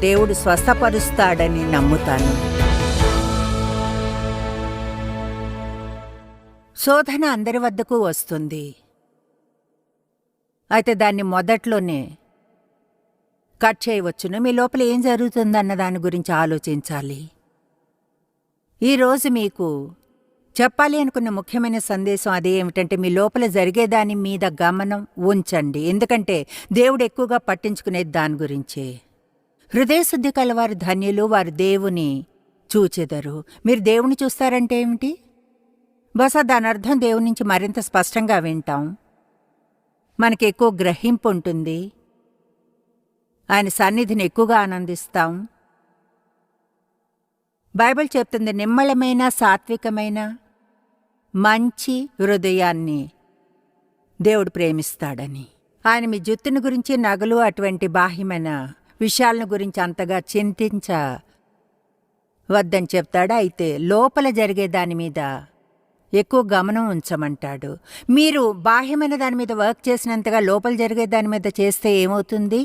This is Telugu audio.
దేవుడు స్వస్థపరుస్తాడని నమ్ముతాను. శోధన అందరి వద్దకు వస్తుంది. అయితే దాన్ని మొదట్లోనే కట్ చేయవచ్చును. మీ లోపల ఏం జరుగుతుందన్న దాని గురించి ఆలోచించాలి. ఈరోజు మీకు చెప్పాలి అనుకున్న ముఖ్యమైన సందేశం అదేమిటంటే, మీ లోపల జరిగేదాని మీద గమనం ఉంచండి. ఎందుకంటే దేవుడు ఎక్కువగా పట్టించుకునేది దాని గురించే. హృదయశుద్ధి కలవారు ధన్యులు, వారు దేవుని చూచెదరు. మీరు దేవుని చూస్తారంటే ఏమిటి? బహుశా దాని అర్థం దేవుని నుంచి మరింత స్పష్టంగా వింటాం, మనకి ఎక్కువ గ్రహింపు ఉంటుంది, ఆయన సన్నిధిని ఎక్కువగా ఆనందిస్తాం. బైబిల్ చెప్తుంది, నిమ్మళమైన సాత్వికమైన మంచి హృదయాన్ని దేవుడు ప్రేమిస్తాడని. ఆయన మీ జుత్తుని గురించి, నగలు, అటువంటి బాహ్యమైన విషయాలను గురించి అంతగా చింతించవద్దని చెప్తాడు. అయితే లోపల జరిగే దాని మీద ఎక్కువ గమనం ఉంచమంటాడు. మీరు బాహ్యమైన దాని మీద వర్క్ చేసినంతగా లోపల జరిగే దాని మీద చేస్తే ఏమవుతుంది?